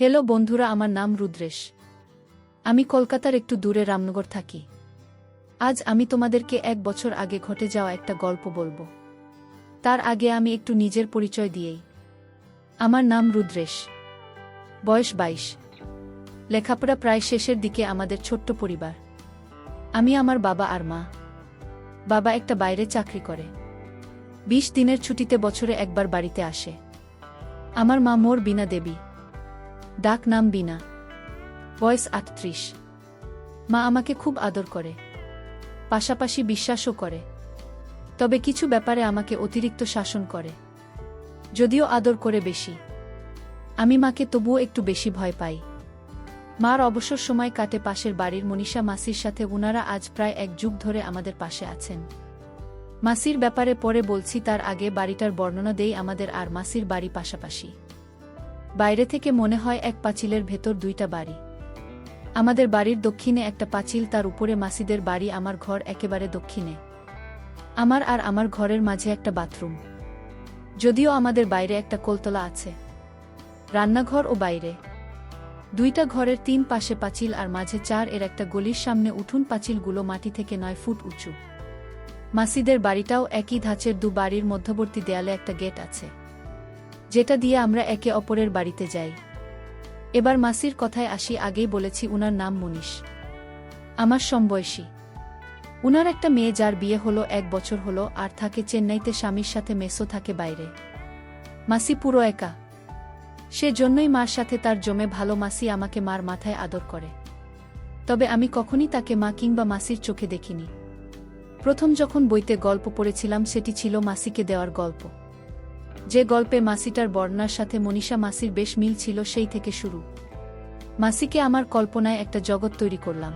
Hello বন্ধুরা, আমার নাম রুদ্রেশ। আমি কলকাতার একটু দূরে রামনগর থাকি। আজ আমি তোমাদেরকে 1 বছর আগে ঘটে যাওয়া একটা গল্প বলবো। তার আগে আমি একটু নিজের পরিচয় দিয়েই। আমার নাম রুদ্রেশ, বয়স 22, লেখাপড়া প্রায় শেষের দিকে। আমাদের ছোট্ট পরিবার, আমি, আমার বাবা আর মা। বাবা একটা বাইরে চাকরি করে, 20 দিনের ছুটিতে বছরে একবার বাড়িতে আসে। আমার মা মোর বীণা দেবী, ডাক নাম বীণা, বয়স 38। মা আমাকে খুব আদর করে, পাশাপাশি বিশ্বাসও করে, তবে কিছু ব্যাপারে আমাকে অতিরিক্ত শাসন করে। যদিও আদর করে বেশি, আমি মাকে তবুও একটু বেশি ভয় পাই। মার অবসর সময় কাটে পাশের বাড়ির মনীষা মাসির সাথে। উনারা আজ প্রায় 1 যুগ ধরে আমাদের পাশে আছেন। মাসির ব্যাপারে পরে বলছি, তার আগে বাড়িটার বর্ণনা দেই। আমাদের আর মাসির বাড়ি পাশাপাশি। বাইরে থেকে মনে হয় এক পাঁচিলের ভেতর 2টা বাড়ি। আমাদের বাড়ির দক্ষিণে একটা পাঁচিল, তার উপরে মাসিদের বাড়ি। আমার ঘর একেবারে দক্ষিণে। আমার আর আমার ঘরের মাঝে একটা বাথরুম, যদিও আমাদের বাইরে একটা কোলতলা আছে, রান্নাঘর ও বাইরে। 2টা ঘরের 3 পাশে পাঁচিল আর মাঝে 4 এর একটা গলির সামনে উঠুন। পাঁচিলগুলো মাটি থেকে 9 ফুট উঁচু। মাসিদের বাড়িটাও একই ধাঁচের। 2 বাড়ির মধ্যবর্তী দেয়ালে একটা গেট আছে, যেটা দিয়ে আমরা একে অপরের বাড়িতে যাই। এবার মাসির কথায় আসি। আগেই বলেছি উনার নাম মনীষ, আমার সমবয়সী। উনার একটা মেয়ে, যার বিয়ে হলো 1 বছর হলো, আর থাকে চেন্নাইতে স্বামীর সাথে। মেসো থাকে বাইরে। মাসি পুরো একা, সে জন্যই মার সাথে তার জমে ভালো। মাসি আমাকে মার মাথায় আদর করে, তবে আমি কখনই তাকে মা কিংবা মাসির চোখে দেখিনি। প্রথম যখন বইতে গল্প পড়েছিলাম, সেটি ছিল মাসিকে দেওয়ার গল্প। যে গল্পে মাসিটার বর্ণনার সাথে মনীষা মাসির বেশ মিল ছিল, সেই থেকে শুরু। মাসিকে আমার কল্পনায় একটা জগৎ তৈরি করলাম।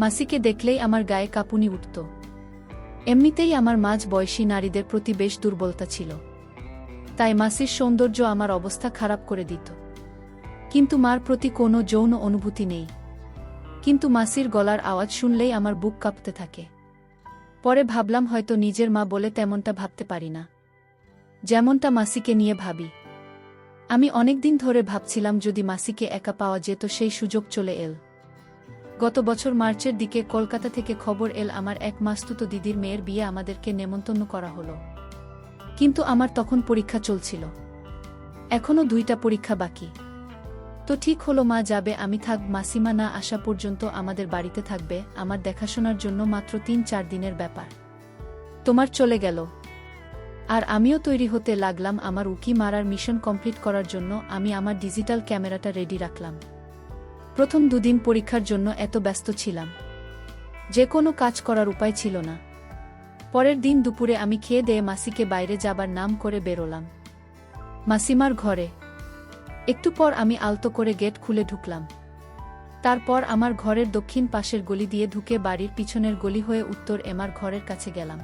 মাসিকে দেখলেই আমার গায়ে কাঁপুনি উঠত। এমনিতেই আমার মাঝ বয়সী নারীদের প্রতি বেশ দুর্বলতা ছিল, তাই মাসির সৌন্দর্য আমার অবস্থা খারাপ করে দিত। কিন্তু মার প্রতি কোনো যৌন অনুভূতি নেই, কিন্তু মাসির গলার আওয়াজ শুনলেই আমার বুক কাঁপতে থাকে। পরে ভাবলাম, হয়তো নিজের মা বলে তেমনটা ভাবতে পারি না, যেমনটা মাসিকে নিয়ে ভাবি। আমি অনেকদিন ধরে ভাবছিলাম, যদি মাসিকে একা পাওয়া যেত। সেই সুযোগ চলে এল গত বছর মার্চের দিকে। কলকাতা থেকে খবর এল, আমার এক মাসতুতো দিদির মেয়ের বিয়ে। আমাদেরকে নেমন্তন্ন করা হলো, কিন্তু আমার তখন পরীক্ষা চলছিল। এখনও 2টা পরীক্ষা বাকি। তো ঠিক হলো, মা যাবে, আমি থাকব। মাসিমা না আসা পর্যন্ত আমাদের বাড়িতে থাকবে, আমার দেখাশোনার জন্য। মাত্র 3-4 দিনের ব্যাপার। তোমার চলে গেল, আর আমিও তৈরি হতে লাগলাম আমার উকি মারার মিশন কমপ্লিট করার জন্য। আমি আমার ডিজিটাল ক্যামেরাটা রেডি রাখলাম। প্রথম 2 দিন পরীক্ষার জন্য এত ব্যস্ত ছিলাম যে কোনো কাজ করার উপায় ছিল না। পরের দিন দুপুরে আমি খেয়ে দেয়ে মাসিকে বাইরে যাবার নাম করে বেরোলাম মাসিমার ঘরে। একটু পর আমি আলতো করে গেট খুলে ঢুকলাম। তারপর আমার ঘরের দক্ষিণ পাশের গলি দিয়ে ঢুকে বাড়ির পিছনের গলি হয়ে উত্তর এমার ঘরের কাছে গেলাম।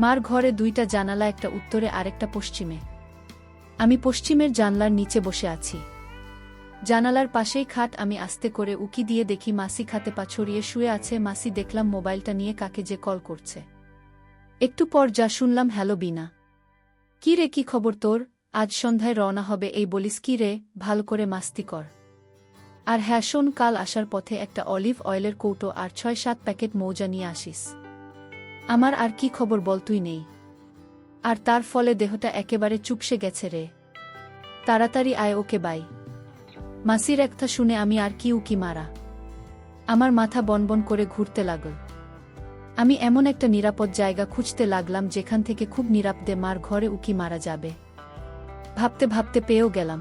মার ঘরে 2টা জানালা, একটা উত্তরে আরেকটা পশ্চিমে। আমি পশ্চিমের জানলার নিচে বসে আছি। জানালার পাশেই খাট। আমি আস্তে করে উকি দিয়ে দেখি মাসি খাটে পা ছড়িয়ে শুয়ে আছে। মাসি দেখলাম মোবাইলটা নিয়ে কাকে যে কল করছে। একটু পর যা শুনলাম, হ্যালো বীণা, কি রে, কি খবর তোর? আজ সন্ধ্যায় রওনা হবে এই বলিস? কি রে, ভালো করে মাস্তি কর। আর হ্যাঁ শোন, কাল আসার পথে একটা অলিভ অয়েলের কৌটো আর 6-7 প্যাকেট মৌজা নিয়ে আসিস। আমার আর কি খবর বল, তুই নেই, আর তার ফলে দেহটা একেবারে চুপসে গেছে রে। তাড়াতাড়ি আয়, ওকে বাই। মাসির একটা শুনে আমি আর কি উকি মারা। আমার মাথা বনবন করে ঘুরতে লাগল। আমি এমন একটা নিরাপদ জায়গা খুঁজতে লাগলাম, যেখান থেকে খুব নিরাপদে মার ঘরে উকি মারা যাবে। ভাবতে ভাবতে পেয়েও গেলাম।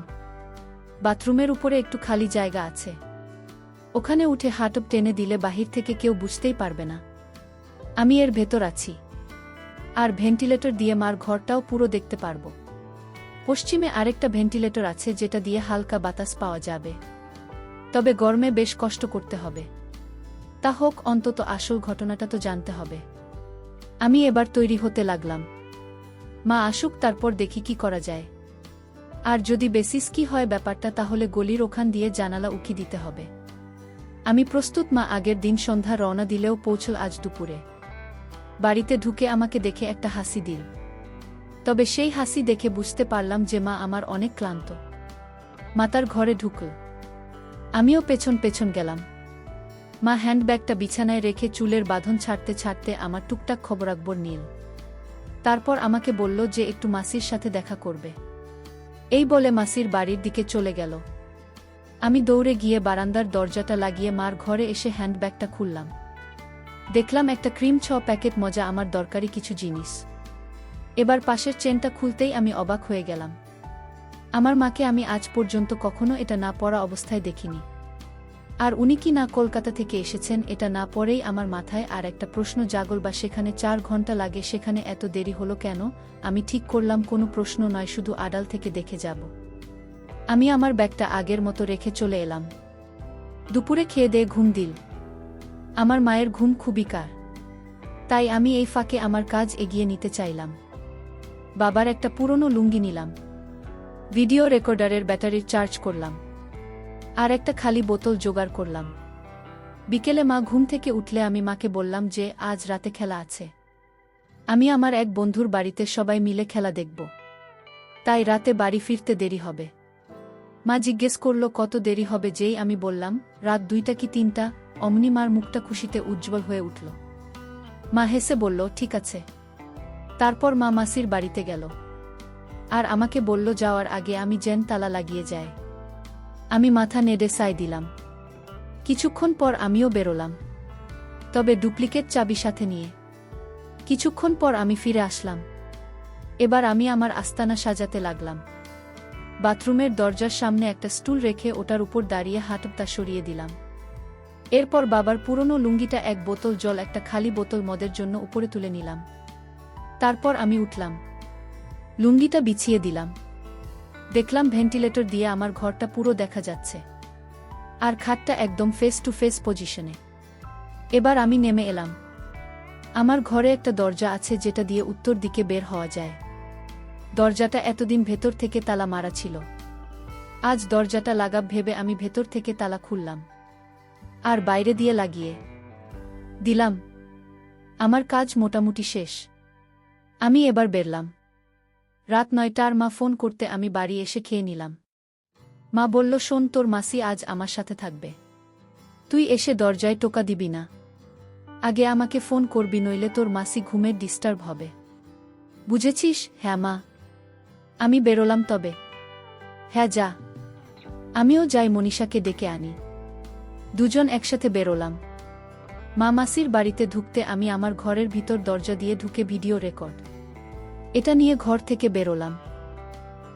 বাথরুমের উপরে একটু খালি জায়গা আছে, ওখানে উঠে হাঁটুপ টেনে দিলে বাহির থেকে কেউ বুঝতেই পারবে না আমি এর ভেতর আছি। আর ভেন্টিলেটর দিয়ে মার ঘরটাও পুরো দেখতে পারবো। পশ্চিমে আরেকটা ভেন্টিলেটর আছে, যেটা দিয়ে হালকা বাতাস পাওয়া যাবে, তবে গরমে বেশ কষ্ট করতে হবে। তা হোক, অন্তত আসল ঘটনাটা তো জানতে হবে। আমি এবার তৈরি হতে লাগলাম। মা আসুক, তারপর দেখি কি করা যায়। আর যদি বেসিস কি হয় ব্যাপারটা, তাহলে গলির ওখান দিয়ে জানালা উকি দিতে হবে। আমি প্রস্তুত। মা আগের দিন সন্ধ্যা রওনা দিলেও পৌঁছল আজ দুপুরে। বাড়িতে ঢুকে আমাকে দেখে একটা হাসি দিল, তবে সেই হাসি দেখে বুঝতে পারলাম যে মা আমার অনেক ক্লান্ত। মা তার ঘরে ঢুকল। আমিও পেছন পেছন গেলাম। মা হ্যান্ডব্যাগটা বিছানায় রেখে চুলের বাঁধন ছাড়তে ছাড়তে আমার টুকটাক খবরাখবর নিল। তারপর আমাকে বলল যে একটু মাসির সাথে দেখা করবে। এই বলে মাসির বাড়ির দিকে চলে গেল। আমি দৌড়ে গিয়ে বারান্দার দরজাটা লাগিয়ে মার ঘরে এসে হ্যান্ডব্যাগটা খুললাম। দেখলাম একটা ক্রিম প্যাকেট মজা, আমার দরকারি কিছু জিনিস। এবার পাশের চেনটা খুলতেই আমি অবাক হয়ে গেলাম। আমার মাকে আমি আজ পর্যন্ত কখনো এটা না পরা অবস্থায় দেখিনি। আর উনি কি না কলকাতা থেকে এসেছেন এটা না পরেই আমার মাথায় আর একটা প্রশ্ন জাগল, বা সেখানে 4 ঘন্টা লাগে, সেখানে এত দেরি হলো কেন? আমি ঠিক করলাম কোনো প্রশ্ন নয়, শুধু আড়াল থেকে দেখে যাব। আমি আমার ব্যাগটা আগের মতো রেখে চলে এলাম। দুপুরে খেয়ে দিয়ে ঘুম দিল। আমার মায়ের ঘুম খুবই কার, তাই আমি এই ফাঁকে আমার কাজ এগিয়ে নিতে চাইলাম। বাবার একটা পুরনো লুঙ্গি নিলাম, ভিডিও রেকর্ডারের ব্যাটারির চার্জ করলাম, আর একটা খালি বোতল জোগাড় করলাম। বিকেলে মা ঘুম থেকে উঠলে আমি মাকে বললাম যে আজ রাতে খেলা আছে। আমি আমার এক বন্ধুর বাড়িতে সবাই মিলে খেলা দেখব, তাই রাতে বাড়ি ফিরতে দেরি হবে। মা জিজ্ঞেস করল কত দেরি হবে। যেই আমি বললাম রাত 2টা কি 3টা, অমনি মার মুখটা খুশিতে উজ্জ্বল হয়ে উঠল। মা হেসে বলল ঠিক আছে। তারপর মা মাসির বাড়িতে গেল আর আমাকে বলল যাওয়ার আগে আমি যেন তালা লাগিয়ে যায়। আমি মাথা নেড়ে সায় দিলাম। কিছুক্ষণ পর আমিও বেরোলাম, তবে ডুপ্লিকেট চাবি সাথে নিয়ে। কিছুক্ষণ পর আমি ফিরে আসলাম। এবার আমি আমার আস্তানা সাজাতে লাগলাম। বাথরুমের দরজার সামনে একটা স্টুল রেখে ওটার উপর দাঁড়িয়ে হাতটা সরিয়ে দিলাম। এরপর বাবার পুরনো লুঙ্গিটা, এক বোতল জল, একটা খালি বোতল মদের জন্য উপরে তুলে নিলাম। তারপর আমি উঠলাম, লুঙ্গিটা বিছিয়ে দিলাম। দেখলাম ভেন্টিলেটর দিয়ে আমার ঘরটা পুরো দেখা যাচ্ছে, আর খাটটা একদম ফেস টু ফেস পজিশনে। এবার আমি নেমে এলাম। আমার ঘরে একটা দরজা আছে যেটা দিয়ে উত্তর দিকে বের হওয়া যায়। দরজাটা এতদিন ভেতর থেকে তালা মারা ছিল। আজ দরজাটা লাগাব ভেবে আমি ভেতর থেকে তালা খুললাম আর বাইরে দিয়ে লাগিয়ে দিলাম। আমার কাজ মোটামুটি শেষ। আমি এবার বেরলাম। রাত 9টার মা ফোন করতে আমি বাড়ি এসে খেয়ে নিলাম। মা বলল শোন, তোর মাসি আজ আমার সাথে থাকবে, তুই এসে দরজায় টোকা দিবি না, আগে আমাকে ফোন করবি, নইলে তোর মাসি ঘুমের ডিস্টার্ব হবে, বুঝেছিস? হ্যাঁ মা। আমি বেরোলাম তবে। হ্যাঁ যা। আমিও যাই, মনীষাকে ডেকে আনি। দুজন একসাথে বেরোলাম। মা মাসির বাড়িতে ঢুকতে আমি আমার ঘরের ভিতর দরজা দিয়ে ঢুকে ভিডিও রেকর্ড এটা নিয়ে ঘর থেকে বেরোলাম।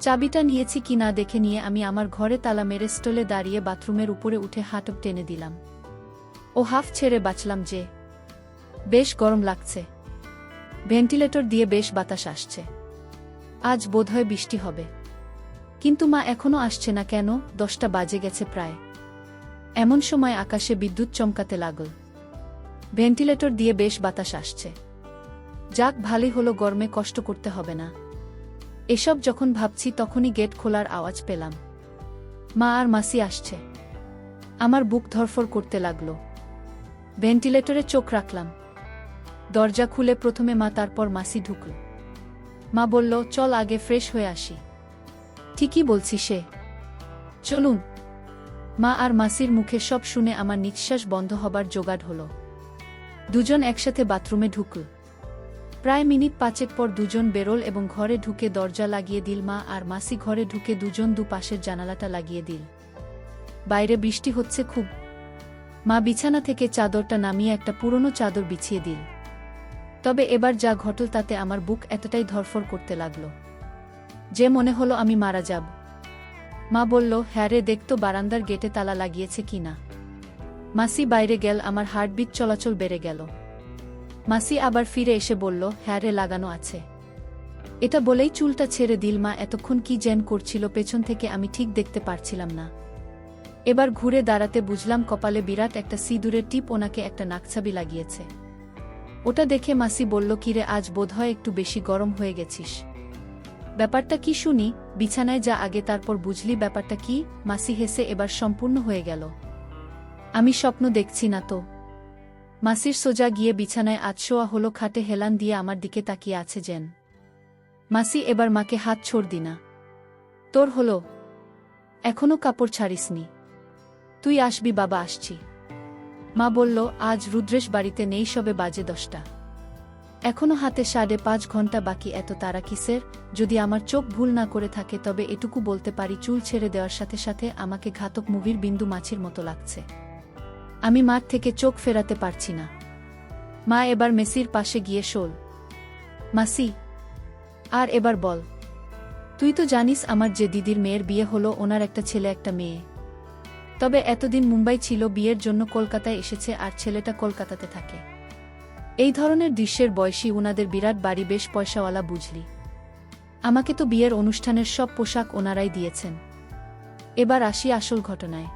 চাবিটা নিয়েছি কি না দেখে নিয়ে আমি আমার ঘরে তালা মেরে স্টলে দাঁড়িয়ে বাথরুমের উপরে উঠে হাত টেনে দিলাম। ও হাফ ছেড়ে বাঁচলাম যে। বেশ গরম লাগছে, ভেন্টিলেটর দিয়ে বেশ বাতাস আসছে। আজ বোধহয় বৃষ্টি হবে। কিন্তু মা এখনো আসছে না কেন? 10টা বাজে গেছে প্রায়। এমন সময় আকাশে বিদ্যুৎ চমকাতে লাগল। ভেন্টিলেটর দিয়ে বেশ বাতাস আসছে। যাক, ভালোই হলো, গরমে কষ্ট করতে হবে না। এসব যখন ভাবছি তখনই গেট খোলার আওয়াজ পেলাম। মা আর মাসি আসছে। আমার বুক ধরফর করতে লাগল। ভেন্টিলেটরে চোখ রাখলাম। দরজা খুলে প্রথমে মা, তারপর মাসি ঢুকল। মা বলল চল আগে ফ্রেশ হয়ে আসি। ঠিকই বলছি সে, চলুন। মা আর মাসির মুখে সব শুনে আমার নিঃশ্বাস বন্ধ হবার জোগাড় হলো। দুজন একসাথে বাথরুমে ঢুকল। প্রায় মিনিট 5 পর দুজন বেরোল এবং ঘরে ঢুকে দরজা লাগিয়ে দিল। মা আর মাসি ঘরে ঢুকে দুজন দুপাশের জানালাটা লাগিয়ে দিল। বাইরে বৃষ্টি হচ্ছে খুব। মা বিছানা থেকে চাদরটা নামিয়ে একটা পুরনো চাদর বিছিয়ে দিল। তবে এবার যা ঘটল তাতে আমার বুক এতটাই ধরফর করতে লাগল যে মনে হলো আমি মারা যাব। মা বলল হ্যাঁ রে, দেখতো বারান্দার গেটে তালা লাগিয়েছে কিনা। মাসি বাইরে গেল, আমার হার্টবিট চলাচল বেড়ে গেল। মাসি আবার ফিরে এসে বলল হ্যাঁ রে, লাগানো আছে। এটা বলেই চুলটা ছেড়ে দিল। মা এতক্ষণ কি যেন করছিল পেছন থেকে আমি ঠিক দেখতে পারছিলাম না। এবার ঘুরে দাঁড়াতে বুঝলাম কপালে বিরাট একটা সিঁদুরের টিপ, ওনাকে একটা নাকছাবি লাগিয়েছে। ওটা দেখে মাসি বলল কিরে, আজ বোধহয় একটু বেশি গরম হয়ে গেছিস। ব্যাপারটা কি শুনি? বিছানায় যা আগে, তারপর বুঝলি ব্যাপারটা কি? মাসি হেসে এবার সম্পূর্ণ হয়ে গেল। আমি স্বপ্ন দেখছি না তো? মাসির সোজা গিয়ে বিছানায় আতশোয়া হলো, খাটে হেলান দিয়ে আমার দিকে তাকিয়ে আছে যেন। মাসি এবার মাকে হাত ছোড় দি না। তোর হলো? এখনো কাপড় ছাড়িসনি? তুই আসবি বাবা? আসছি। মা বলল, আজ রুদ্রেশ বাড়িতে নেই, সবে বাজে 10টা। এখনো হাতে 5.5 ঘন্টা বাকি, এত তারা কিসের? যদি আমার চোখ ভুল না করে থাকে তবে এটুকু বলতে পারি, চুল ছেড়ে দেওয়ার সাথে সাথে আমাকে ঘাতক মুভির বিন্দু মাছির মতো লাগছে। আমি মাঠ থেকে চোখ ফেরাতে পারছি না। মা এবার মেসির পাশে গিয়ে শোল। মাসি, আর এবার বল। তুই তো জানিস আমার যে দিদির মেয়ের বিয়ে হলো, ওনার একটা ছেলে একটা মেয়ে। তবে এতদিন মুম্বাই ছিল, বিয়ের জন্য কলকাতায় এসেছে, আর ছেলেটা কলকাতাতে থাকে। এই ধরনের দৃশ্যের বয়সী ওনাদের বিরাট বাড়ি, বেশ পয়সাওয়ালা, বুঝলি। আমাকে তো বিয়ের অনুষ্ঠানের সব পোশাক ওনারাই দিয়েছেন। এবার আসি আসল ঘটনায়।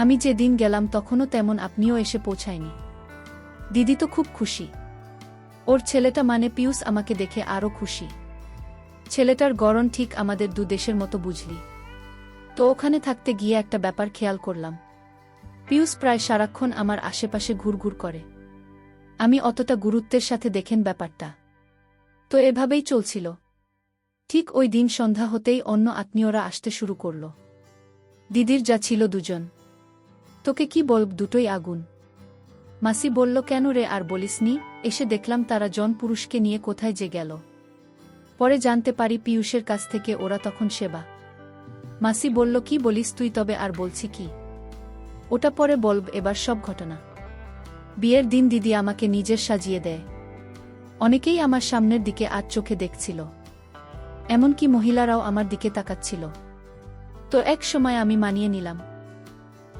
আমি যে দিন গেলাম তখনও তেমন আপনিও এসে পৌঁছায়নি। দিদি তো খুব খুশি। ওর ছেলেটা মানে পিয়ুষ আমাকে দেখে আরও খুশি। ছেলেটার গড়ন ঠিক আমাদের দু দেশের মতো, বুঝলি। তো ওখানে থাকতে গিয়ে একটা ব্যাপার খেয়াল করলাম। পিয়ুষ প্রায় সারাক্ষণ আমার আশেপাশে ঘুরঘুর করে। আমি অতটা গুরুত্বের সাথে দেখেন ব্যাপারটা। তো এভাবেই চলছিল। ঠিক ওই দিন সন্ধ্যা হতেই অন্য আত্মীয়রা আসতে শুরু করল। দিদির যা ছিল 2 জন। তোকে কি বলব, দুটোই আগুন। মাসি বলল, কেন রে, আর বলিসনি? এসে দেখলাম তারা জন পুরুষকে নিয়ে কোথায় যে গেল। পরে জানতে পারি পিয়ুষের কাছ থেকে ওরা তখন সেবা। মাসি বলল, কি বলিস তুই? তবে আর বলছি কি, ওটা পরে বলব, এবার সব ঘটনা। বিয়ের দিন দিদি আমাকে নিজের সাজিয়ে দেয়। অনেকেই আমার সামনের দিকে আজ চোখে দেখছিল, এমনকি মহিলারাও আমার দিকে তাকাচ্ছিল। তো এক সময় আমি মানিয়ে নিলাম।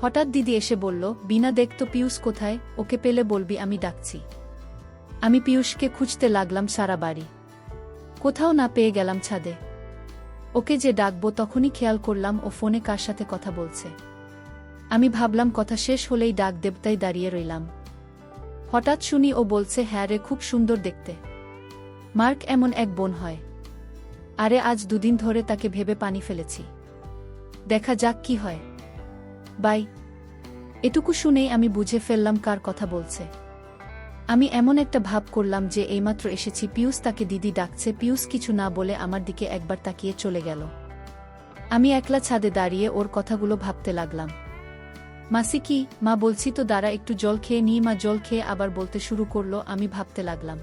হঠাৎ দিদি এসে বলল, বিনা, দেখ তো পিয়ুষ কোথায়, ওকে পেলে বলবি আমি ডাকছি। আমি পিয়ুষকে খুঁজতে লাগলাম সারা বাড়ি, কোথাও না পেয়ে গেলাম ছাদে। ওকে যে ডাকবো তখনই খেয়াল করলাম ও ফোনে কার সাথে কথা বলছে। আমি ভাবলাম কথা শেষ হলেই ডাক দেব, তাই দাঁড়িয়ে রইলাম। হঠাৎ শুনি ও বলছে, হ্যাঁ রে, খুব সুন্দর দেখতে। মার্ক এমন এক বোন হয়। আরে আজ 2 দিন ধরে তাকে ভেবে পানি ফেলেছি। দেখা যাক কি হয়। বাই। এটুকু শুনেই আমি বুঝে ফেললাম কার কথা বলছে। আমি এমন একটা ভাব করলাম যে এইমাত্র এসেছি, পিয়ুষ তাকে দিদি ডাকছে। পিয়ুষ কিছু না বলে আমার দিকে একবার তাকিয়ে চলে গেল। আমি একলা ছাদে দাঁড়িয়ে ওর কথাগুলো ভাবতে লাগলাম। মাসি কি? মা, বলছি তো দাঁড়া, একটু জল খেয়ে নিই। মা জল খেয়ে আবার বলতে শুরু করলো। আমি ভাবতে লাগলাম,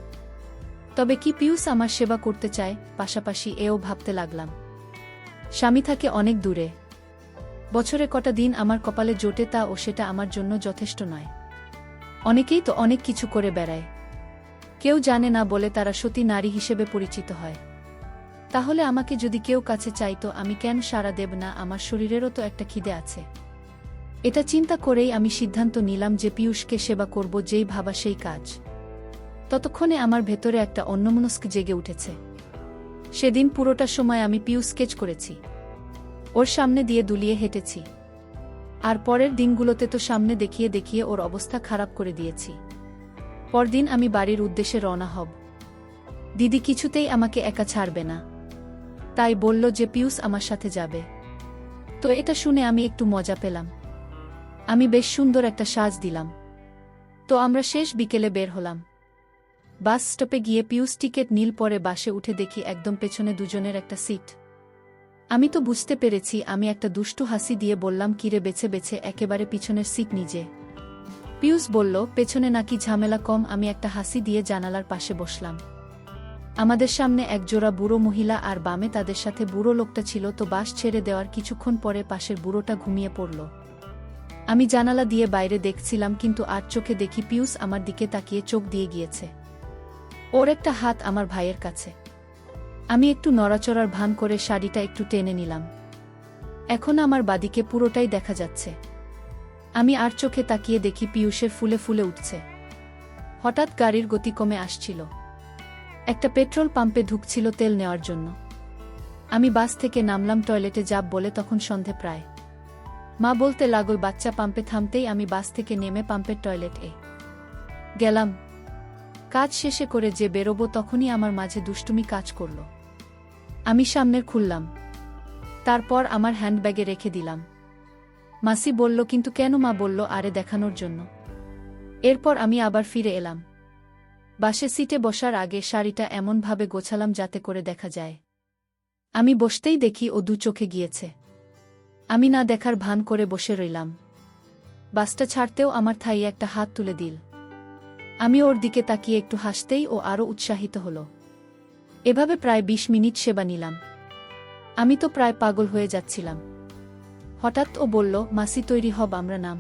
তবে কি পিয়ুষ আমার সেবা করতে চায়? পাশাপাশি এও ভাবতে লাগলাম, স্বামী থাকে অনেক দূরে, বছরে কটা দিন আমার কপালে জোটে, তা ও সেটা আমার জন্য যথেষ্ট নয়। অনেকেই তো অনেক কিছু করে বেড়ায়, কেউ জানে না বলে তারা সতী নারী হিসেবে পরিচিত হয়। তাহলে আমাকে যদি কেউ কাছে চাইতো, আমি কেন সাড়া দেব না? আমার শরীরেরও তো একটা খিদে আছে। এটা চিন্তা করেই আমি সিদ্ধান্ত নিলাম যে পিয়ুষকে সেবা করব, যেই ভাবা সেই কাজ। ততক্ষণে আমার ভেতরে একটা অন্যমনস্ক জেগে উঠেছে। সেদিন পুরোটা সময় আমি পিয়ুষ স্কেচ করেছি, ওর সামনে দিয়ে দুলিয়ে হেঁটেছি, আর পরের দিনগুলোতে তো সামনে দেখিয়ে দেখিয়ে ওর অবস্থা খারাপ করে দিয়েছি। পরদিন আমি বাড়ির উদ্দেশ্যে রওনা হব। দিদি কিছুতেই আমাকে একা ছাড়বে না, তাই বলল যে পিয়ুষ আমার সাথে যাবে। তো এটা শুনে আমি একটু মজা পেলাম। আমি বেশ সুন্দর একটা সাজ দিলাম। তো আমরা শেষ বিকেলে বের হলাম। বাস স্টপে গিয়ে পিয়ুষ টিকিট নীল, পরে বাসে উঠে দেখি একদম পেছনে 2 জনের একটা সিট। আমি তো বুঝতে পেরেছি। আমি একটা দুষ্টু হাসি দিয়ে বললাম, কিরে, বেছে বেছে একেবারে পিছনের সিট নিজে। পিয়ুষ বলল, পেছনে নাকি ঝামেলা কম। আমি একটা হাসি দিয়ে জানালার পাশে বসলাম। আমাদের সামনে একজোড়া বুড়ো মহিলা, আর বামে তাদের সাথে বুড়ো লোকটা ছিল। তো বাস ছেড়ে দেওয়ার কিছুক্ষণ পরে পাশের বুড়োটা ঘুমিয়ে পড়ল। আমি জানালা দিয়ে বাইরে দেখছিলাম, কিন্তু আর চোখে দেখি পিয়ুষ আমার দিকে তাকিয়ে চোখ দিয়ে গিয়েছে। ওর একটা হাত আমার ভাইয়ের কাছে। আমি একটু নড়াচড়ার ভান করে শাড়িটা একটু টেনে নিলাম। এখন আমার বাদিকে পুরোটাই দেখা যাচ্ছে। আমি আর চোখে তাকিয়ে দেখি পিয়ুষের ফুলে ফুলে উঠছে। হঠাৎ গাড়ির গতি কমে আসছিল। একটা পেট্রোল পাম্পে ঢুকছিল তেল নেওয়ার জন্য। আমি বাস থেকে নামলাম টয়লেটে যাব বলে, তখন সন্ধে প্রায়। মা বলতে লাগল, বাচ্চা। পাম্পে থামতেই আমি বাস থেকে নেমে পাম্পের টয়লেটে গেলাম। কাজ শেষে করে যে বেরোবো, তখনই আমার মাঝে দুষ্টুমি কাজ করল। আমি সামনের খুললাম, তারপর আমার হ্যান্ডব্যাগে রেখে দিলাম। মাসি বলল, কিন্তু কেন? মা বলল, আরে দেখানোর জন্য। এরপর আমি আবার ফিরে এলাম। বাসে সিটে বসার আগে শাড়িটা এমনভাবে গোছালাম যাতে করে দেখা যায়। আমি বসতেই দেখি ও 2 চোখে গিয়েছে। আমি না দেখার ভান করে বসে রইলাম। বাসটা ছাড়তেও আমার থাই একটা হাত তুলে দিল। আমি ওর দিকে তাকিয়ে একটু হাসতেই ও আরও উৎসাহিত হল। এভাবে প্রায় ২০ মিনিট সেবা নিলাম। আমি তো প্রায় পাগল হয়ে যাচ্ছিলাম। হঠাৎ ও বলল, মাসি তৈরি হব, আমরা নাম।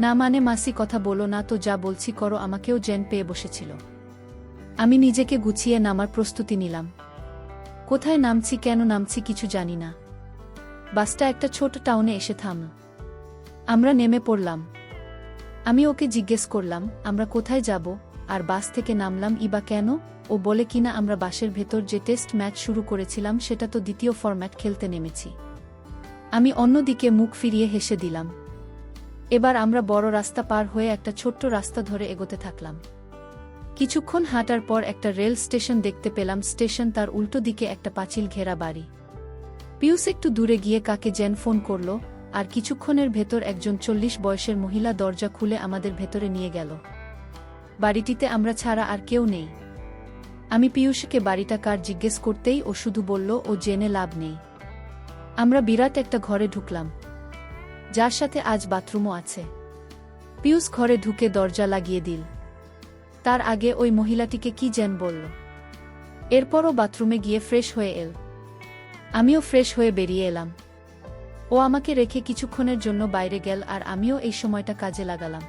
না মানে মাসি কথা বলো না তো, যা বলছি করো। আমাকেও জেন পেয়ে বসেছিল। আমি নিজেকে গুছিয়ে নামার প্রস্তুতি নিলাম। কোথায় নামছি, কেন নামছি কিছু জানি না। বাসটা একটা ছোট টাউনে এসে থামল। আমরা নেমে পড়লাম। আমি ওকে জিজ্ঞেস করলাম, আমরা কোথায় যাব, আর বাস থেকে নামলাম ইবা কেন? ও বলে কিনা আমরা বাসের ভেতর যে টেস্ট ম্যাচ শুরু করেছিলাম সেটা তো দ্বিতীয় ফরম্যাট খেলতে নেমেছি। আমি অন্যদিকে মুখ ফিরিয়ে হেসে দিলাম। এবার আমরা বড় রাস্তা পার হয়ে একটা ছোট্ট রাস্তা ধরে এগোতে থাকলাম। কিছুক্ষণ হাঁটার পর একটা রেল স্টেশন দেখতে পেলাম। স্টেশন তার উল্টো দিকে একটা পাঁচিল ঘেরা বাড়ি। পিয়ুষ একটু দূরে গিয়ে কাকে যেন ফোন করল, আর কিছুক্ষণের ভেতর একজন 40 বয়সের মহিলা দরজা খুলে আমাদের ভেতরে নিয়ে গেল। বাড়িটিতে আমরা ছাড়া আর কেউ নেই। আমি পিয়ুষকে বাড়িটা কার জিজ্ঞেস করতেই ও শুধু বলল, ও জেনে লাভ নেই। আমরা বিরাট একটা ঘরে ঢুকলাম, যার সাথে আজ বাথরুমও আছে। পিয়ুষ ঘরে ঢুকে দরজা লাগিয়ে দিল। তার আগে ওই মহিলাটিকে কি যেন বলল। এরপরও বাথরুমে গিয়ে ফ্রেশ হয়ে এল। আমিও ফ্রেশ হয়ে বেরিয়ে এলাম। ও আমাকে রেখে কিছুক্ষণের জন্য বাইরে গেল, আর আমিও এই সময়টা কাজে লাগালাম।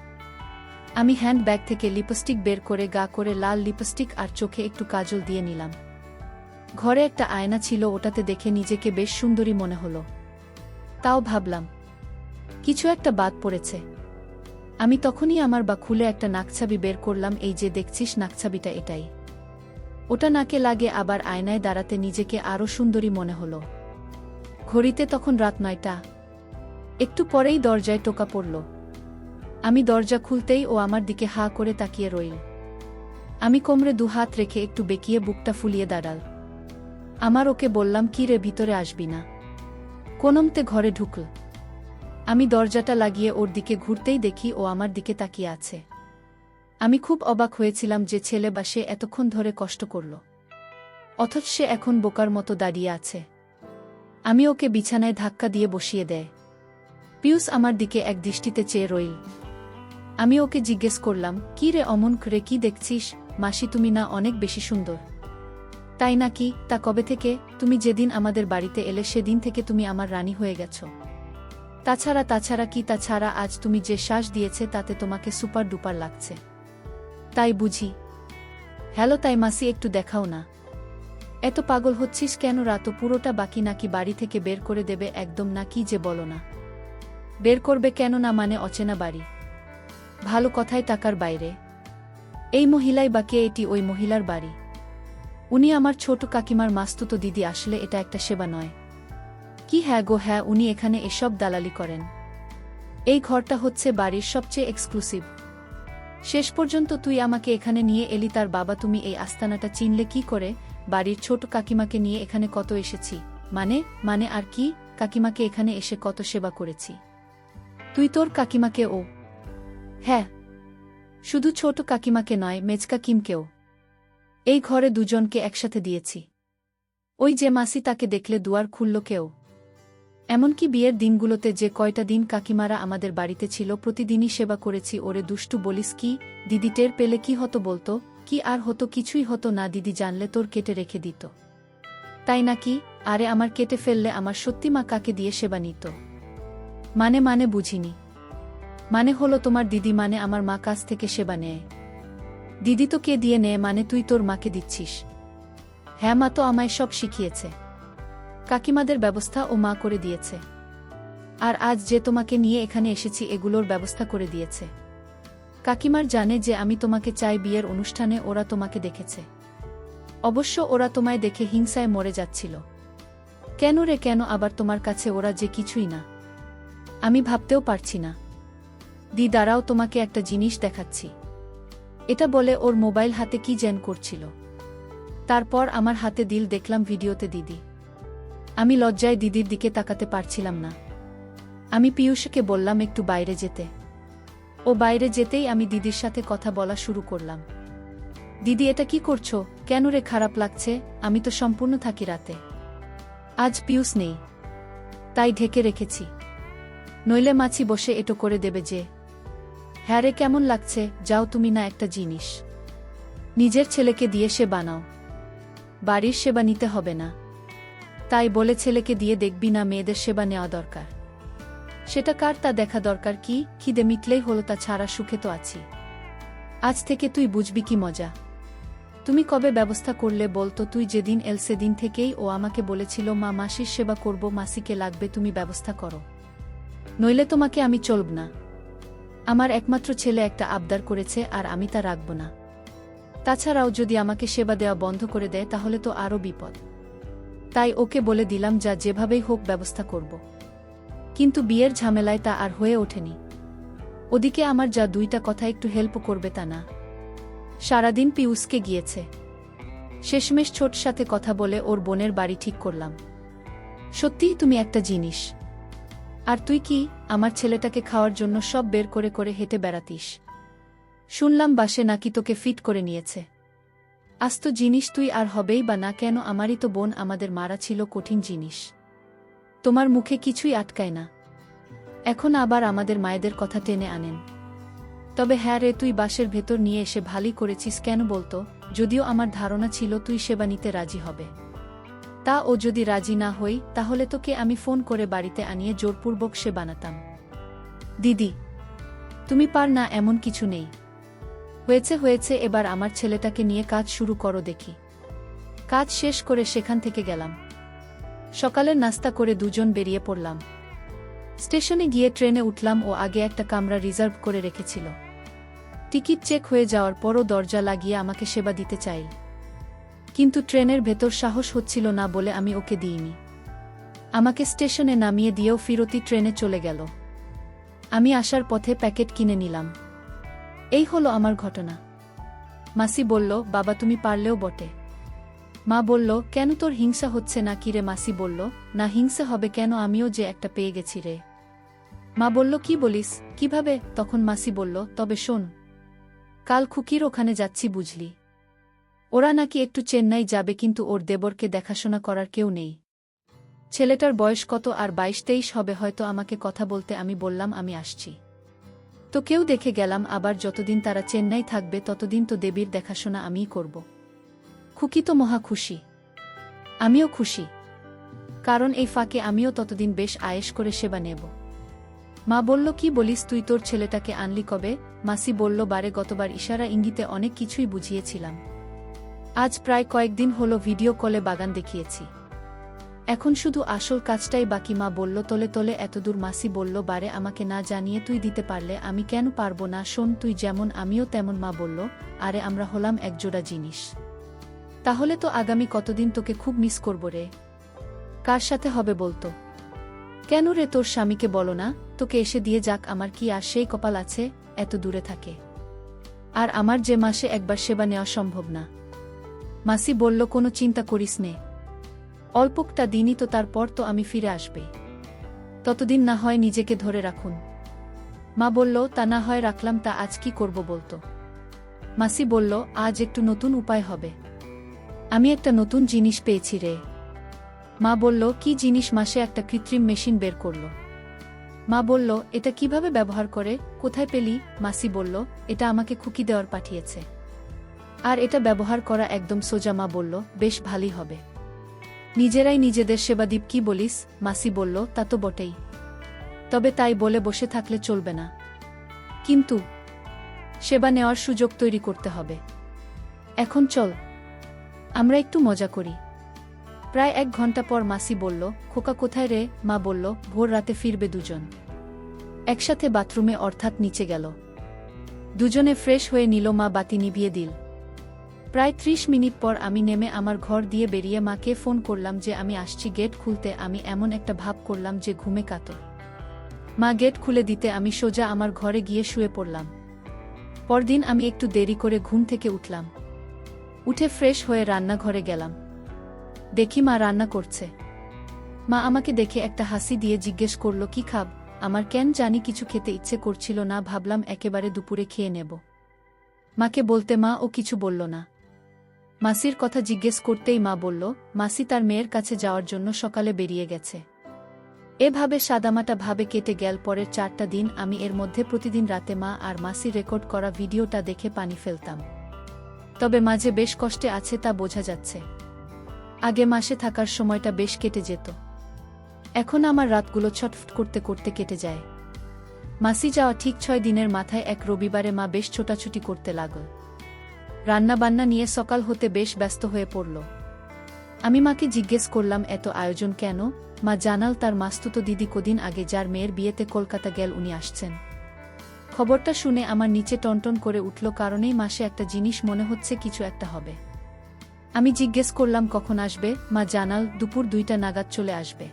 আমি হ্যান্ড ব্যাগ থেকে লিপস্টিক বের করে গা করে লাল লিপস্টিক আর চোখে একটু কাজল দিয়ে নিলাম। ঘরে একটা আয়না ছিল, ওটাতে দেখে নিজেকে বেশ সুন্দরী মনে হলো। তাও ভাবলাম কিছু একটা বাদ পড়েছে। আমি তখনই আমার বা খুলে একটা নাকছাবি বের করলাম। এই যে দেখছিস নাকছাবিটা, এটাই। ওটা নাকে লাগে আবার আয়নায় দাঁড়াতে নিজেকে আরও সুন্দরী মনে হলো। ঘড়িতে তখন রাত ৯টা। একটু পরেই দরজায় টোকা পড়ল। আমি দরজা খুলতেই ও আমার দিকে হা করে তাকিয়ে রইল। আমি কোমরে ২ হাত রেখে একটু বেঁকিয়ে বুকটা ফুলিয়ে দাঁড়াল। আমার ওকে বললাম, কি রে, ভিতরে আসবি না? কোনমতে ঘরে ঢুকল। আমি দরজাটা লাগিয়ে ওর দিকে ঘুরতেই দেখি ও আমার দিকে তাকিয়ে আছে। আমি খুব অবাক হয়েছিলাম যে ছেলে বা সে এতক্ষণ ধরে কষ্ট করল, অথচ সে এখন বোকার মতো দাঁড়িয়ে আছে। আমি ওকে বিছানায় ধাক্কা দিয়ে বসিয়ে দেয়। পিয়ুষ আমার দিকে এক দৃষ্টিতে চেয়ে রইল। আমি ওকে জিজ্ঞেস করলাম, কি রে অমন করে কি দেখছিস? মাসি, তুমি না অনেক বেশি সুন্দর। তাই নাকি? তা কবে থেকে? তুমি যেদিন আমাদের বাড়িতে এলে সেদিন থেকে তুমি আমার রানী হয়ে গেছো। তাছাড়া আজ তুমি যে শ্বাস দিয়েছে তাতে তোমাকে সুপার ডুপার লাগছে। তাই বুঝি? হ্যালো, তাই মাসি একটু দেখাও না। এত পাগল হচ্ছিস কেন? রাত পুরোটা বাকি নাকি বাড়ি থেকে বের করে দেবে একদম? না কি যে বলো না। বের করবে কেন? না মানে অচেনা বাড়ি। ভালো কথায় টাকার বাইরে। এই মহিলাই বা কে? এটি ওই মহিলার বাড়ি। উনি আমার ছোট কাকিমার মাস্তুতো দিদি। আসলে এটা একটা সেবা নয় কি? হ্যাঁ গো হ্যাঁ, উনি এখানে এসব দালালি করেন। এই ঘরটা হচ্ছে বাড়ির সবচেয়ে এক্সক্লুসিভ। শেষ পর্যন্ত তুই আমাকে এখানে নিয়ে এলি তার বাবা। তুমি এই আস্তানাটা চিনলে কি করে? বাড়ির ছোট কাকিমাকে নিয়ে এখানে কত এসেছি। মানে আর কি? কাকিমাকে এখানে এসে কত সেবা করেছি। তুই তোর কাকিমাকে? ও হ্যাঁ, শুধু ছোট কাকিমাকে নয়, মেজকা কিমকেও। এই ঘরে দুজনকে একসাথে দিয়েছি। ওই যে মাসি, তাকে দেখলে দুয়ার খুলল কেউ। এমনকি বিয়ের দিনগুলোতে যে কয়টা দিন কাকিমারা আমাদের বাড়িতে ছিল, প্রতিদিনই সেবা করেছি। ওরে দুষ্টু বলিস কি? দিদি টের পেলে কি হতো বলতো? কি আর হতো? কিছুই হতো না। দিদি জানলে তোর কেটে রেখে দিত। তাই নাকি? আরে আমার কেটে ফেললে আমার সত্যি মা কাকে দিয়ে সেবা নিত? মানে বুঝিনি। মানে হলো তোমার দিদি, মানে আমার মা কাছ থেকে সেবা নেয়। দিদি তো কে দিয়ে নেয়? মানে তুই তোর মাকে দিচ্ছিস? হ্যাঁ, মা তো আমায় সব শিখিয়েছে। কাকিমাদের ব্যবস্থা ও মা করে দিয়েছে। আর আজ যে তোমাকে নিয়ে এখানে এসেছি, এগুলোর ব্যবস্থা করে দিয়েছে। কাকিমার জানে যে আমি তোমাকে চাই। বিয়ের অনুষ্ঠানে ওরা তোমাকে দেখেছে। অবশ্য ওরা তোমায় দেখে হিংসায় মরে যাচ্ছিল। কেন রে কেন? আবার তোমার কাছে ওরা যে কিছুই না। আমি ভাবতেও পারছি না। দি দাঁড়াও, তোমাকে একটা জিনিস দেখাচ্ছি। এটা বলে ওর মোবাইল হাতে কি যেন করছিল। তারপর আমার হাতে দিল। দেখলাম ভিডিওতে দিদি। আমি লজ্জায় দিদির দিকে তাকাতে পারছিলাম না। আমি পিয়ুষকে বললাম একটু বাইরে যেতে। ও বাইরে যেতেই আমি দিদির সাথে কথা বলা শুরু করলাম। দিদি, এটা কি করছো? কেন রে, খারাপ লাগছে? আমি তো সম্পূর্ণ থাকি রাতে। আজ পিয়ুষ নেই। তাই ঢেকে রেখেছি। নইলে মাছি বসে এটো করে দেবে যে। হ্যাঁ রে, কেমন লাগছে? যাও, তুমি না একটা জিনিস নিজের ছেলেকে দিয়ে সে বানাও, বাড়ির সেবা নিতে হবে না। তাই বলে ছেলেকে দিয়ে দেখবি না মেয়েদের সেবা নেওয়া দরকার? সেটা কার তা দেখা দরকার কি? খিদে মিটলেই হলো, তা ছাড়া সুখে তো আছি। আজ থেকে তুই বুঝবি কি মজা। তুমি কবে ব্যবস্থা করলে বলতো? তুই যেদিন এল সেদিন থেকেই ও আমাকে বলেছিল, মা মাসির সেবা করব, মাসিকে লাগবে, তুমি ব্যবস্থা করো, নইলে তোমাকে আমি চলব না। আমার একমাত্র ছেলে একটা আবদার করেছে, আর আমি তা রাখব না। তাছাড়াও যদি আমাকে সেবা দেওয়া বন্ধ করে দেয় তাহলে তো আরও বিপদ। তাই ওকে বলে দিলাম, যা যেভাবেই হোক ব্যবস্থা করব। কিন্তু বিয়ের ঝামেলায় তা আর হয়ে ওঠেনি। ওদিকে আমার যা দুইটা কথা একটু হেল্প করবে তা না। সারাদিন পিউসকে গিয়েছে। শেষমেশ ছোট সাথে কথা বলে ওর বোনের বাড়ি ঠিক করলাম। সত্যিই তুমি একটা জিনিস। আর তুই কি আমার ছেলেটাকে খাওয়ার জন্য সব বের করে করে হেঁটে বেড়াতিস? শুনলাম বাসে নাকি তোকে ফিট করে নিয়েছে। আস্ত জিনিস তুই, আর হবেই বা না কেন? আমারই তো বোন, আমাদের মারা ছিল কঠিন জিনিস। তোমার মুখে কিছুই আটকায় না, এখন আবার আমাদের মায়েদের কথা টেনে আনেন। তবে হ্যাঁ রে, তুই বাসের ভেতর নিয়ে এসে ভালোই করেছিস। কেন বলতো? যদিও আমার ধারণা ছিল তুই সেবা নিতে রাজি হবে। তা ও যদি রাজি না হই, তাহলে তোকে আমি ফোন করে বাড়িতে আনিয়ে জোরপূর্বক সে বানাতাম। দিদি, তুমি পার না, এমন কিছু নেই। হয়েছে হয়েছে, এবার আমার ছেলেটাকে নিয়ে কাজ শুরু করো দেখি। কাজ শেষ করে সেখান থেকে গেলাম। সকালের নাস্তা করে দুজন বেরিয়ে পড়লাম। স্টেশনে গিয়ে ট্রেনে উঠলাম। ও আগে একটা কামরা রিজার্ভ করে রেখেছিল। টিকিট চেক হয়ে যাওয়ার পরও দরজা লাগিয়ে আমাকে সেবা দিতে চাই, কিন্তু ট্রেনের ভেতর সাহস হচ্ছিল না বলে আমি ওকে দিইনি। আমাকে স্টেশনে নামিয়ে দিয়েও ফিরতি ট্রেনে চলে গেল। আমি আসার পথে প্যাকেট কিনে নিলাম। এই হলো আমার ঘটনা। মাসি বলল, বাবা তুমি পারলেও বটে। মা বলল, কেন তোর হিংসা হচ্ছে না কি রে? মাসি বলল, না হিংসা হবে কেন, আমিও যে একটা পেয়ে গেছি রে। মা বলল, কি বলিস, কিভাবে? তখন মাসি বলল, তবে শোন, কাল খুকির ওখানে যাচ্ছি বুঝলি। ওরা নাকি একটু চেন্নাই যাবে, কিন্তু ওর দেবরকে দেখাশোনা করার কেউ নেই। ছেলেটার বয়স কত আর 22-23 হবে হয়তো। আমাকে কথা বলতে আমি বললাম আমি আসছি। তো কেউ দেখে গেলাম। আবার যতদিন তারা চেন্নাই থাকবে ততদিন তো দেবীর দেখাশোনা আমিই করব। খুকি তো মহা খুশি, আমিও খুশি, কারণ এই ফাঁকে আমিও ততদিন বেশ আয়েশ করে সেবা নেব। মা বলল, কি বলিস তুই, তোর ছেলেটাকে আনলি কবে? মাসি বলল, বারে গতবার ইশারা ইঙ্গিতে অনেক কিছুই বুঝিয়েছিলাম। আজ প্রায় কয়েকদিন হলো ভিডিও কলে বাগান দেখিয়েছি। এখন শুধু আসল কাজটাই বাকি। মা বলল, তলে তলে এতদূর। মাসি বলল, বারে আমাকে না জানিয়ে তুই দিতে পারলে আমি কেন পারবো না? শোন, তুই যেমন আমিও তেমন। মা বলল, আরে আমরা হলাম একজোড়া জিনিস। তাহলে তো আগামী কতদিন তোকে খুব মিস করব রে। কার সাথে হবে বলতো? কেন রে, তোর স্বামীকে বলো না তোকে এসে দিয়ে যাক। আমার কি আর সেই কপাল আছে এত দূরে থাকে? আর আমার যে মাসে একবার সেবা নেওয়া সম্ভব না। মাসি বলল, কোনো চিন্তা করিস নে, অল্পটা দিনই তো, তারপর তো আমি ফিরে আসবে। ততদিন না হয় নিজেকে ধরে রাখুন। মা বলল, তা না হয় রাখলাম, তা আজ কি করব বলতো? মাসি বলল, আজ একটু নতুন উপায় হবে। আমি একটা নতুন জিনিস পেয়েছি রে। মা বলল, কি জিনিস? মাসে একটা কৃত্রিম মেশিন বের করল। মা বলল, এটা কিভাবে ব্যবহার করে, কোথায় পেলি? মাসি বলল, এটা আমাকে খুকি দেওয়ার পাঠিয়েছে, আর এটা ব্যবহার করা একদম সোজা। মা বলল, বেশ ভালোই হবে, নিজেরাই নিজেদের সেবা দিব। কি বলিস? মাসি বলল, তা তো বটেই, তবে তাই বলে বসে থাকলে চলবে না, কিন্তু সেবা নেওয়ার সুযোগ তৈরি করতে হবে। এখন চল আমরা একটু মজা করি। প্রায় 1 ঘন্টা পর মাসি বলল, খোকা কোথায় রে? মা বলল, ভোর রাতে ফিরবে দুজন একসাথে বাথরুমে, অর্থাৎ নিচে গেল। দুজনে ফ্রেশ হয়ে নিল। মা বাতি নিভিয়ে দিল। প্রায় 30 মিনিট পর আমি নেমে আমার ঘর দিয়ে বেরিয়ে মাকে ফোন করলাম যে আমি আসছি। গেট খুলতে আমি এমন একটা ভাব করলাম যে ঘুমে কাতর। মা গেট খুলে দিতে আমি সোজা আমার ঘরে গিয়ে শুয়ে পড়লাম। পরদিন আমি একটু দেরি করে ঘুম থেকে উঠলাম। উঠে ফ্রেশ হয়ে রান্নাঘরে গেলাম। দেখি মা রান্না করছে। মা আমাকে দেখে একটা হাসি দিয়ে জিজ্ঞেস করল, কি খাব? আমার কেন জানি কিছু খেতে ইচ্ছে করছিল না। ভাবলাম একেবারে দুপুরে খেয়ে নেব। মাকে বলতে মা ও কিছু বলল না। মাসির কথা জিজ্ঞেস করতেই মা বলল, মাসি তার মেয়ের কাছে যাওয়ার জন্য সকালে বেরিয়ে গেছে। এভাবে সাদামাটা ভাবে কেটে গেল পরের 4টা দিন। আমি এর মধ্যে প্রতিদিন রাতে মা আর মাসি রেকর্ড করা ভিডিওটা দেখে পানি ফেলতাম। তবে মাঝে বেশ কষ্টে আছে তা বোঝা যাচ্ছে। আগে মাসে থাকার সময়টা বেশ কেটে যেত, এখন আমার রাতগুলো ছটফট করতে করতে কেটে যায়। মাসি যাওয়া ঠিক 6 দিনের মাথায় এক রবিবারে মা বেশ ছোটাছুটি করতে লাগল। রান্নাবান্না নিয়ে সকাল হতে বেশ ব্যস্ত হয়ে পড়ল। আমি মাকে জিজ্ঞেস করলাম, এত আয়োজন কেন? মা জানাল, তার মাস্তুতো দিদি কদিন আগে যার মেয়ের বিয়েতে কলকাতা গেল উনি আসছেন। খবরটা শুনে আমার নিচে টনটন করে উঠল, কারণেই মাসে একটা জিনিস মনে হচ্ছে কিছু একটা হবে। আমি জিজ্ঞেস করলাম কখন আসবে? মা জানাল, দুপুর 2টা নাগাদ চলে আসবে।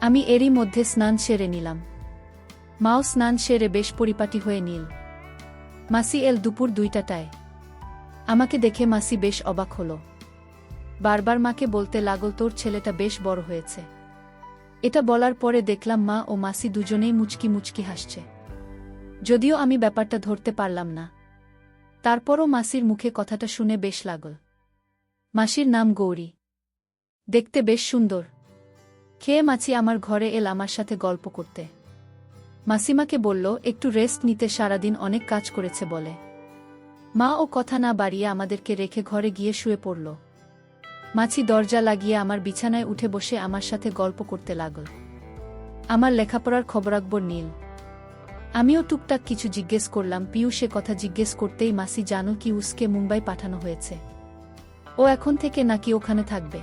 আমি এরই মধ্যে স্নান সেরে নিলাম। মাও স্নান সেরে বেশ পরিপাটি হয়ে নিল। মাসি এল দুপুর 2টায়। আমাকে দেখে মাসি বেশ অবাক হল। বারবার মাকে বলতে লাগল, তোর ছেলেটা বেশ বড় হয়েছে। এটা বলার পরে দেখলাম মা ও মাসি দুজনেই মুচকি মুচকি হাসছে। যদিও আমি ব্যাপারটা ধরতে পারলাম না, তারপরও মাসির মুখে কথাটা শুনে বেশ লাগল। মাসির নাম গৌরী, দেখতে বেশ সুন্দর। খেয়ে মাছি আমার ঘরে এল আমার সাথে গল্প করতে। মাসিমাকে বলল একটু রেস্ট নিতে, সারাদিন অনেক কাজ করেছে বলে। মা ও কথা না বাড়িয়ে আমাদেরকে রেখে ঘরে গিয়ে শুয়ে পড়ল। মাছি দরজা লাগিয়ে আমার বিছানায় উঠে বসে আমার সাথে গল্প করতে লাগল। আমার লেখাপড়ার খবরাখবর নিল। আমিও টুকটাক কিছু জিজ্ঞেস করলাম। পিয়ুষে কথা জিজ্ঞেস করতেই মাসি, জানো কি উসকে মুম্বাই পাঠানো হয়েছে? ও এখন থেকে নাকি ওখানে থাকবে?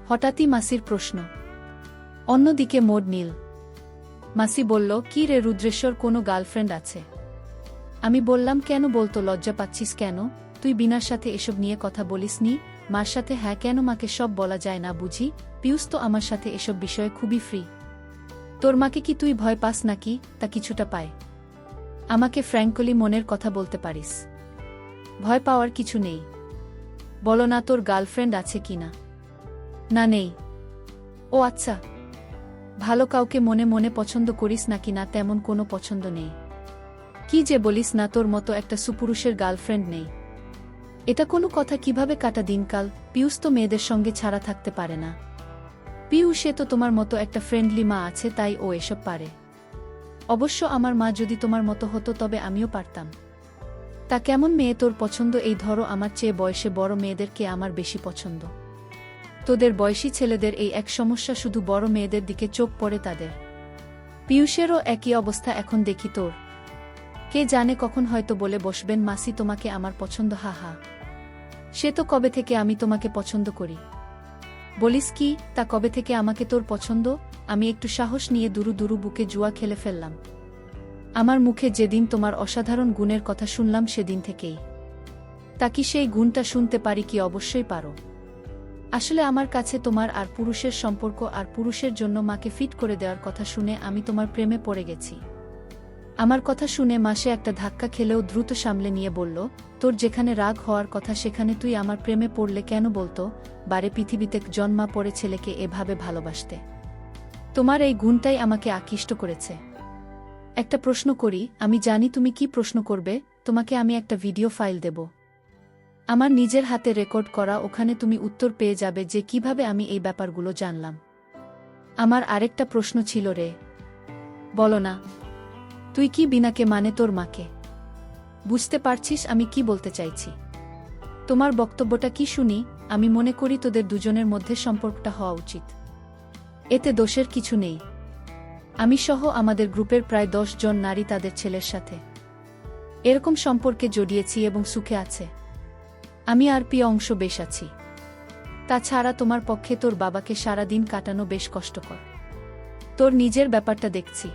হঠাৎই মাসির প্রশ্ন। অন্যদিকে মোড নীল। মাসি বলল, কি রে রুদ্রেশ্বর, কোনো গার্লফ্রেন্ড আছে? আমি বললাম, কেন বলতো, লজ্জা পাচ্ছিস কেন? তুই বিনার সাথে এসব নিয়ে কথা বলিসনি? মার সাথে? হ্যাঁ, কেন মাকে সব বলা যায় না বুঝি? পিয়ুষ তো আমার সাথে এসব বিষয়ে খুবই ফ্রি। তোর মাকে কি তুই ভয় পাস নাকি? তা কিছুটা পায়। আমাকে ফ্র্যাঙ্কলি মনের কথা বলতে পারিস। ভয় পাওয়ার কিছু নেই। বলো না, তোর গার্লফ্রেন্ড আছে কি না? না, নেই। ও আচ্ছা, ভালো। কাউকে মনে মনে পছন্দ করিস নাকি? না, তেমন কোনো পছন্দ নেই। কি যে বলিস না, তোর মতো একটা সুপুরুষের গার্লফ্রেন্ড নেই? এটা কোনো কথা? কিভাবে কাটা দিনকাল? পিয়ুষ তো মেয়েদের সঙ্গে ছাড়া থাকতে পারে না। পিয়ুষে তো তোমার মতো একটা ফ্রেন্ডলি মা আছে, তাই ও এসব পারে। অবশ্য আমার মা যদি তোমার মতো হতো তবে আমিও পারতাম। তা কেমন মেয়ে তোর পছন্দ? এই ধরো, আমার চেয়ে বয়সে বড় মেয়েদেরকে আমার বেশি পছন্দ। তোদের বয়সী ছেলেদের এই এক সমস্যা, শুধু বড় মেয়েদের দিকে চোখ পড়ে তাদের। পিয়ুষেরও একই অবস্থা এখন দেখি তোর। কে জানে কখন হয়তো বলে বসবেন, মাসি তোমাকে আমার পছন্দ। হা হা, সে তো কবে থেকে আমি তোমাকে পছন্দ করি। বলিস কি? তা কবে থেকে আমাকে তোর পছন্দ? আমি একটু সাহস নিয়ে দুরু দুরু বুকে জুয়া খেলে ফেললাম। আমার মুখে যেদিন তোমার অসাধারণ গুণের কথা শুনলাম সেদিন থেকেই। তা কি সেই গুণটা শুনতে পারি কি? অবশ্যই পারো। আসলে আমার কাছে তোমার আর পুরুষের সম্পর্ক আর পুরুষের জন্য মাকে ফিট করে দেওয়ার কথা শুনে আমি তোমার প্রেমে পড়ে গেছি। আমার কথা শুনে মাসে একটা ধাক্কা খেলেও দ্রুত সামলে নিয়ে বলল, তোর যেখানে রাগ হওয়ার কথা সেখানে তুই আমার প্রেমে পড়লে কেন বলতো? বারে পৃথিবীতে জন্মা পড়ে ছেলেকে এভাবে ভালোবাসতে। তোমার এই গুণটাই আমাকে আকৃষ্ট করেছে। একটা প্রশ্ন করি? আমি জানি তুমি কি প্রশ্ন করবে। তোমাকে আমি একটা ভিডিও ফাইল দেব, আমার নিজের হাতে রেকর্ড করা। ওখানে তুমি উত্তর পেয়ে যাবে যে কিভাবে আমি এই ব্যাপারগুলো জানলাম। আমার আরেকটা প্রশ্ন ছিল রে। বলো না। তুই কি বিনাকে মানে তোর মাকে? বুঝতে পারছিস আমি কি বলতে চাইছি? তোমার বক্তব্যটা কি শুনি? আমি মনে করি তোদের দুজনের মধ্যে সম্পর্কটা হওয়া উচিত। এতে দোষের কিছু নেই। আমি সহ আমাদের গ্রুপের প্রায় 10 জন নারী তাদের ছেলের সাথে এরকম সম্পর্কে জড়িয়েছি এবং সুখে আছে। আমি আর পি অংশ বেশ আছি। তাছাড়া তোমার পক্ষে তোর বাবাকে সারা দিন কাটানো বেশ কষ্টকর। তোর নিজের ব্যাপারটা দেখছি।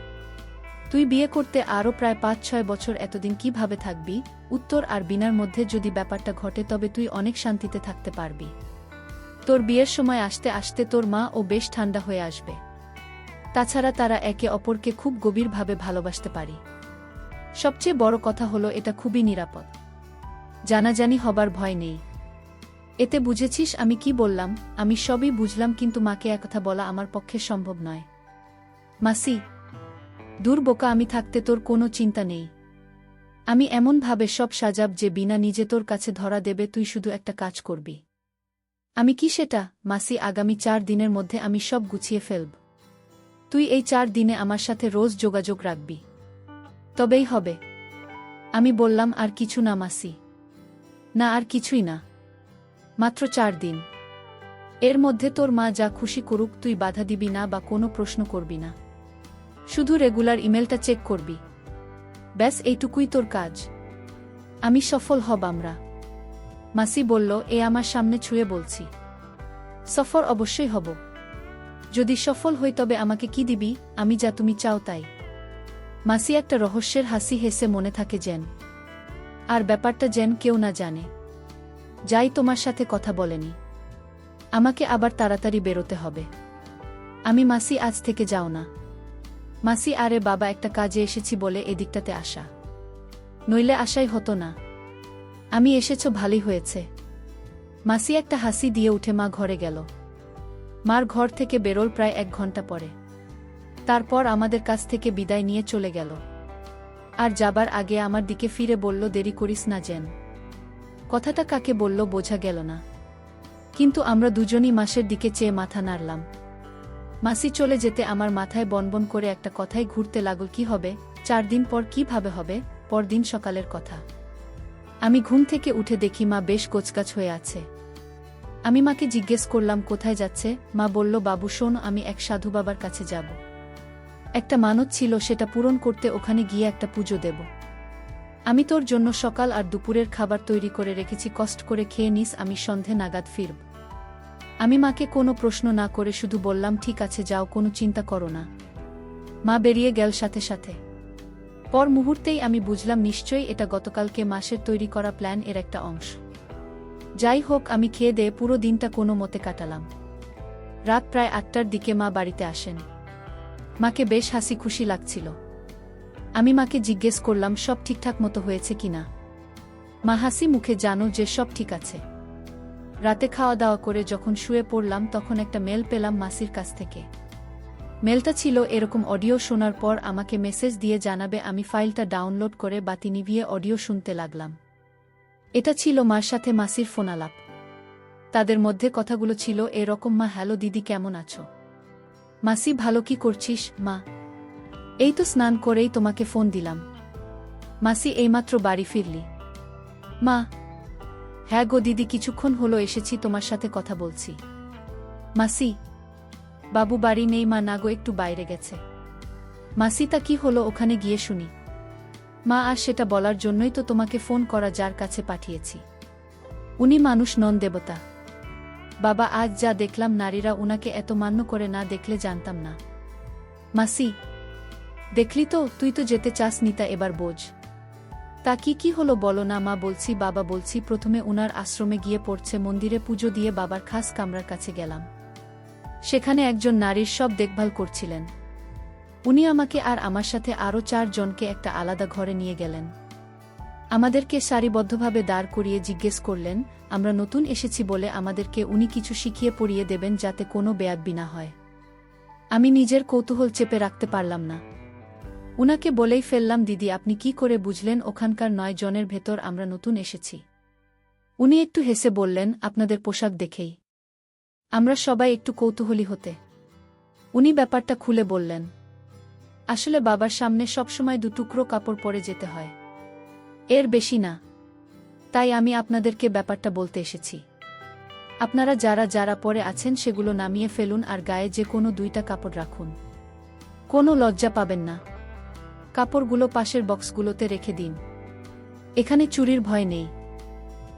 তুই বিয়ে করতে আরও প্রায় 5-6 বছর, এতদিন কিভাবে থাকবি? উত্তর আর বিনার মধ্যে যদি ব্যাপারটা ঘটে তবে তুই অনেক শান্তিতে থাকতে পারবি। তোর বিয়ের সময় আসতে আসতে তোর মা ও বেশ ঠান্ডা হয়ে আসবে। তাছাড়া তারা একে অপরকে খুব গভীরভাবে ভালোবাসতে পারি। সবচেয়ে বড় কথা হলো এটা খুবই নিরাপদ। জানাজানি হবার ভয় নেই। এতে বুঝেছিস আমি কি বললাম? আমি সবই বুঝলাম, কিন্তু মাকে একথা বলা আমার পক্ষে সম্ভব নয়। মাসি, দূর বোকা, আমি থাকতে তোর কোনো চিন্তা নেই। আমি এমনভাবে সব সাজাব যে বিনা নিজে তোর কাছে ধরা দেবে। তুই শুধু একটা কাজ করবি। আমি কি সেটা? মাসি, আগামী 4 দিনের মধ্যে আমি সব গুছিয়ে ফেলব। তুই এই 4 দিনে আমার সাথে রোজ যোগাযোগ রাখবি। তবেই হবে। আমি বললাম, আর কিছু না মাসি। না, আর কিছুই না। মাত্র 4 দিন। এর মধ্যে তোর মা যা খুশি করুক, তুই বাধা দিবি না বা কোনো প্রশ্ন করবি না। শুধু রেগুলার ইমেলটা চেক করবি। ব্যাস, এইটুকুই তোর কাজ। আমি সফল হব আমরা। মাসি বলল, এ আমার সামনে ছুঁয়ে বলছি। সফর অবশ্যই হব। যদি সফল হই তবে আমাকে কি দিবি? আমি যা তুমি চাও তাই। মাসি একটা রহস্যের হাসি হেসে মনে থাকে যেন। আর ব্যাপারটা যেন কেউ না জানে। যাই তোমার সাথে কথা বলেনি। আমাকে আবার তাড়াতাড়ি বেরোতে হবে। আমি মাসি, আজ থেকে যাও না। মাসি, আরে বাবা, একটা কাজে এসেছি বলে এদিকটাতে আসা। নইলে আসাই হতো না। আমি এসেছো, ভালোই হয়েছে। মাসি একটা হাসি দিয়ে উঠে মা ঘরে গেল। মার ঘর থেকে বেরোল প্রায় 1 ঘন্টা পরে। তারপর আমাদের কাছ থেকে বিদায় নিয়ে চলে গেল। আর যাবার আগে আমার দিকে ফিরে বলল, দেরি করিস না যেন। কথাটা কাকে বলল বোঝা গেল না, কিন্তু আমরা দুজনই মাসের দিকে চেয়ে মাথা নাড়লাম। মাসি চলে যেতে আমার মাথায় বনবন করে একটা কথাই ঘুরতে লাগল, কি হবে 4 দিন পর, কিভাবে হবে? পরদিন সকালের কথা। আমি ঘুম থেকে উঠে দেখি মা বেশ গোছগাছ হয়ে আছে। আমি মাকে জিজ্ঞেস করলাম, কোথায় যাচ্ছে? মা বলল, বাবু শোন, আমি এক সাধু বাবার কাছে যাব। একটা মানত ছিল, সেটা পূরণ করতে ওখানে গিয়ে একটা পুজো দেব। আমি তোর জন্য সকাল আর দুপুরের খাবার তৈরি করে রেখেছি, কষ্ট করে খেয়ে নিস, আমি সন্ধে নাগাদ ফিরব। আমি মাকে কোনো প্রশ্ন না করে শুধু বললাম, ঠিক আছে যাও, কোনো চিন্তা করো না। মা বেরিয়ে গেল সাথে সাথে। পর মুহূর্তেই আমি বুঝলাম নিশ্চয়ই এটা গতকালকে মাসের তৈরি করা প্ল্যান এর একটা অংশ। যাই হোক, আমি খেয়ে দিয়ে পুরো দিনটা কোনো মতে কাটালাম। রাত প্রায় 8টার দিকে মা বাড়িতে আসেন। মাকে বেশ হাসি খুশি লাগছিল। আমি মাকে জিজ্ঞেস করলাম, সব ঠিকঠাক মতো হয়েছে কিনা? মা হাসি মুখে, জানো যে সব ঠিক আছে। রাতে খাওয়া দাওয়া করে যখন শুয়ে পড়লাম তখন একটা মেল পেলাম মাসির কাছ থেকে। মেলটা ছিল এরকম, অডিও শোনার পর আমাকে মেসেজ দিয়ে জানাবে। আমি ফাইলটা ডাউনলোড করে বাতি নিভিয়ে অডিও শুনতে লাগলাম। এটা ছিল মার সাথে মাসির ফোনালাপ। তাদের মধ্যে কথাগুলো ছিল এরকম, মা, হ্যালো দিদি, কেমন আছো? মাসি, ভালো, কি করছিস? মা, এই তো স্নান করেই তোমাকে ফোন দিলাম। মাসি, এইমাত্র বাড়ি ফিরলি? মা, হ্যাঁ গো দিদি, কিছুক্ষণ হলো এসেছি, তোমার সাথে কথা বলছি। মাসি, বাবু বাড়ি নেই? মা, না গো, একটু বাইরে গেছে। মাসি, তা কি হলো, ওখানে গিয়ে শুনি। মা, আর সেটা বলার জন্যই তো তোমাকে ফোন করা, যার কাছে পাঠিয়েছি উনি মানুষ নন, দেবতা। বাবা, আজ যা দেখলাম, নারীরা উনাকে এত মান্য করে, না দেখলে জানতাম না। মাসি, দেখলি তো, তুই তো যেতে চাস নিতা, এবার বোঝ। তা কি হলো বলো না? মা, বলছি বাবা, বলছি প্রথমে উনার আশ্রমে গিয়ে পড়ছে, মন্দিরে পুজো দিয়ে বাবার খাস কামরার কাছে গেলাম। সেখানে একজন নারীর সব দেখভাল করছিলেন। উনি আমাকে আর আমার সাথে আরও 4 জনকে একটা আলাদা ঘরে নিয়ে গেলেন। আমাদেরকে সারিবদ্ধভাবে দাঁড় করিয়ে জিজ্ঞেস করলেন, আমরা নতুন এসেছি বলে আমাদেরকে উনি কিছু শিখিয়ে পড়িয়ে দেবেন যাতে কোনো বেয়াদবি না হয়। আমি নিজের কৌতূহল চেপে রাখতে পারলাম না। উনাকে বলেই ফেললাম, দিদি, আপনি কি করে বুঝলেন ওখানকার 9 জনের ভেতর আমরা নতুন এসেছি? উনি একটু হেসে বললেন, আপনাদের পোশাক দেখেই আমরা সবাই একটু কৌতূহলী হতে। উনি ব্যাপারটা খুলে বললেন, আসলে বাবার সামনে সবসময় 2 টুকরো কাপড় পরে যেতে হয়, এর বেশি না। তাই আমি আপনাদেরকে ব্যাপারটা বলতে এসেছি। আপনারা যারা যারা পরে আছেন সেগুলো নামিয়ে ফেলুন আর গায়ে যে কোনো 2টা কাপড় রাখুন। কোনো লজ্জা পাবেন না। কাপড়গুলো পাশের বক্সগুলোতে রেখে দিন। এখানে চুরির ভয় নেই।